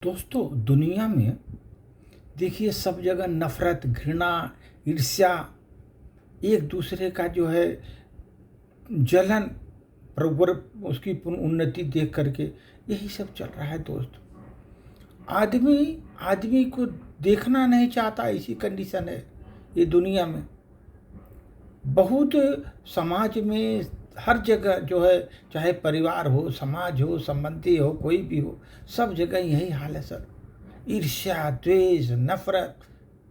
दोस्तों, दुनिया में देखिए सब जगह नफ़रत, घृणा, ईर्ष्या, एक दूसरे का जो है जलन, प्रवर उसकी उन्नति देख करके यही सब चल रहा है। दोस्त, आदमी आदमी को देखना नहीं चाहता, ऐसी कंडीशन है ये दुनिया में। बहुत समाज में हर जगह जो है, चाहे परिवार हो, समाज हो, संबंधी हो, कोई भी हो, सब जगह यही हाल है सर। ईर्ष्या, द्वेष, नफरत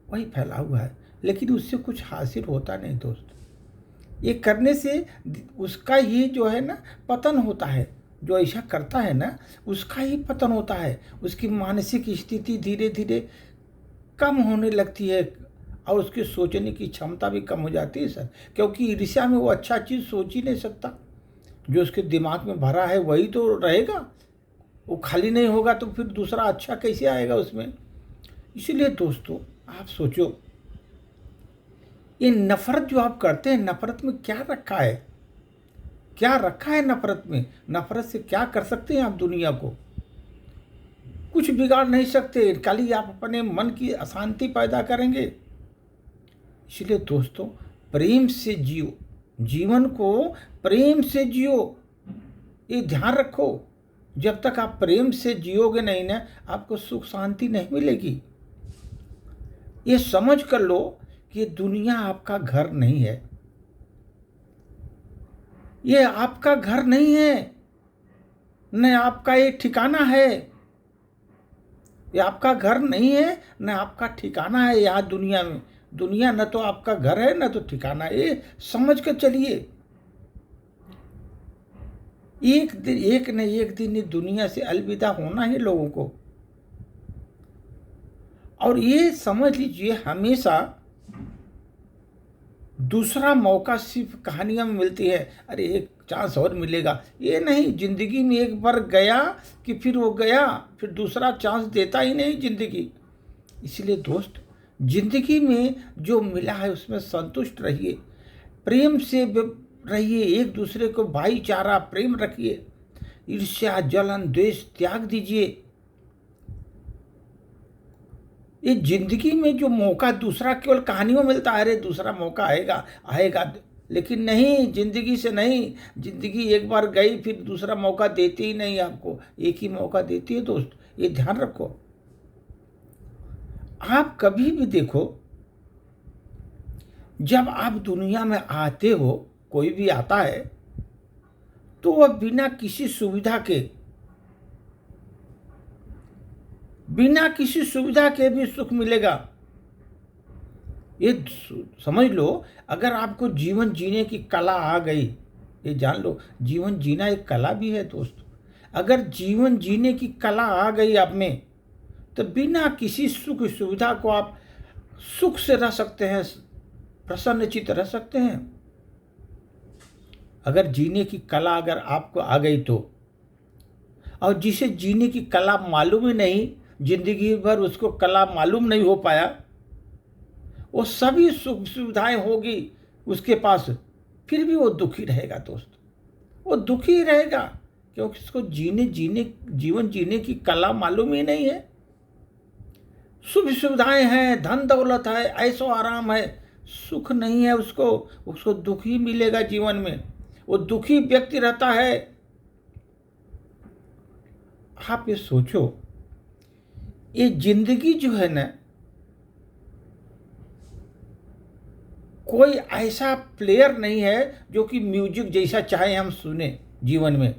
वही फैला हुआ है, लेकिन उससे कुछ हासिल होता नहीं दोस्त। ये करने से उसका ही जो है ना पतन होता है। जो ऐसा करता है ना उसका ही पतन होता है। उसकी मानसिक स्थिति धीरे धीरे कम होने लगती है और उसकी सोचने की क्षमता भी कम हो जाती है सर, क्योंकि ईर्ष्या में वो अच्छा चीज़ सोच ही नहीं सकता। जो उसके दिमाग में भरा है वही तो रहेगा, वो खाली नहीं होगा तो फिर दूसरा अच्छा कैसे आएगा उसमें। इसीलिए दोस्तों, आप सोचो, ये नफ़रत जो आप करते हैं, नफ़रत में क्या रखा है? क्या रखा है नफ़रत में? नफ़रत से क्या कर सकते हैं आप दुनिया को? कुछ बिगाड़ नहीं सकते, खाली आप अपने मन की अशांति पैदा करेंगे। इसलिए दोस्तों, प्रेम से जियो, जीवन को प्रेम से जियो, ये ध्यान रखो। जब तक आप प्रेम से जियोगे नहीं ना, आपको सुख शांति नहीं मिलेगी। ये समझ कर लो कि दुनिया आपका घर नहीं है। ये आपका घर नहीं है, न आपका एक ठिकाना है। ये आपका घर नहीं है, न आपका ठिकाना है यहाँ दुनिया में। दुनिया न तो आपका घर है, न तो ठिकाना है। ये समझ कर चलिए। एक न एक दिन ये दुनिया से अलविदा होना है लोगों को। और ये समझ लीजिए, हमेशा दूसरा मौका सिर्फ कहानियों में मिलती है। अरे एक चांस और मिलेगा, ये नहीं। जिंदगी में एक बार गया कि फिर वो गया, फिर दूसरा चांस देता ही नहीं जिंदगी। इसलिए दोस्त, जिंदगी में जो मिला है उसमें संतुष्ट रहिए, प्रेम से रहिए, एक दूसरे को भाईचारा प्रेम रखिए, ईर्ष्या, जलन, द्वेष त्याग दीजिए। ये जिंदगी में जो मौका दूसरा केवल कहानियों में मिलता है, अरे दूसरा मौका आएगा आएगा, लेकिन नहीं, जिंदगी से नहीं। जिंदगी एक बार गई, फिर दूसरा मौका देती ही नहीं आपको, एक ही मौका देती है दोस्त। ये ध्यान रखो। आप कभी भी देखो, जब आप दुनिया में आते हो, कोई भी आता है तो वह बिना किसी सुविधा के, बिना किसी सुविधा के भी सुख मिलेगा। ये समझ लो, अगर आपको जीवन जीने की कला आ गई, ये जान लो, जीवन जीना एक कला भी है दोस्त। अगर जीवन जीने की कला आ गई आप में, तो बिना किसी सुख सुविधा को आप सुख से रह सकते हैं, प्रसन्नचित्त रह सकते हैं। अगर जीने की कला अगर आपको आ गई तो, और जिसे जीने की कला मालूम ही नहीं, जिंदगी भर उसको कला मालूम नहीं हो पाया, वो सभी सुख सुविधाएं होगी उसके पास, फिर भी वो दुखी रहेगा दोस्त। वो दुखी रहेगा क्योंकि उसको जीवन जीने की कला मालूम ही नहीं है। सुख सुविधाएं हैं, धन दौलत है, ऐशो आराम है, सुख नहीं है उसको दुख ही मिलेगा जीवन में। वो दुखी व्यक्ति रहता है। आप ये सोचो, ये जिंदगी जो है ना, कोई ऐसा प्लेयर नहीं है जो कि म्यूजिक जैसा चाहे हम सुने जीवन में।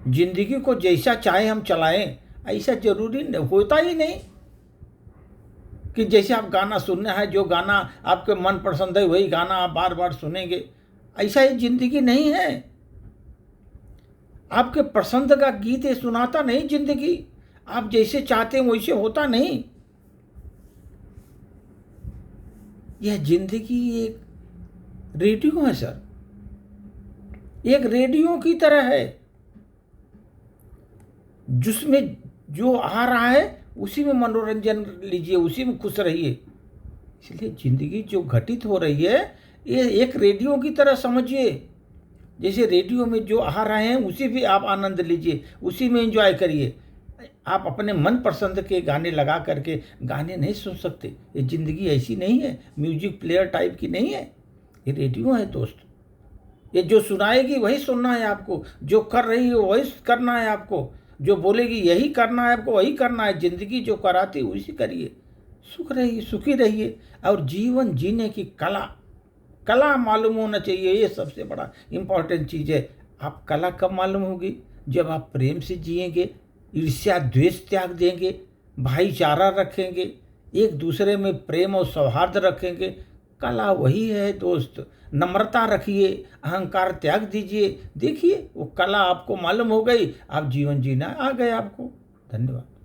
जिंदगी को जैसा चाहे हम चलाएं, ऐसा जरूरी होता ही नहीं कि जैसे आप गाना सुनना है, जो गाना आपके मन पसंद है वही गाना आप बार बार सुनेंगे। ऐसा ही जिंदगी नहीं है। आपके पसंद का गीत ये सुनाता नहीं जिंदगी। आप जैसे चाहते हैं वैसे होता नहीं। यह जिंदगी एक रेडियो है सर, एक रेडियो की तरह है, जिसमें जो आ रहा है उसी में मनोरंजन लीजिए, उसी में खुश रहिए। इसलिए जिंदगी जो घटित हो रही है, ये एक रेडियो की तरह समझिए। जैसे रेडियो में जो आ रहे हैं उसी भी आप आनंद लीजिए, उसी में एंजॉय करिए। आप अपने मन पसंद के गाने लगा करके गाने नहीं सुन सकते। ये ज़िंदगी ऐसी नहीं है, म्यूजिक प्लेयर टाइप की नहीं है, ये रेडियो है दोस्त। ये जो सुनाएगी वही सुनना है आपको, जो कर रही है वही करना है आपको, जो बोलेगी यही करना है आपको, वही करना है। ज़िंदगी जो कराती उसी करिए, सुख रहिए, सुखी रहिए। और जीवन जीने की कला कला मालूम होना चाहिए, ये सबसे बड़ा इम्पॉर्टेंट चीज़ है। आप कला कब मालूम होगी? जब आप प्रेम से जिएंगे, ईर्ष्या द्वेष त्याग देंगे, भाईचारा रखेंगे, एक दूसरे में प्रेम और सौहार्द रखेंगे। कला वही है दोस्त। नम्रता रखिए, अहंकार त्याग दीजिए। देखिए वो कला आपको मालूम हो गई, आप जीवन जीना आ गए आपको। धन्यवाद।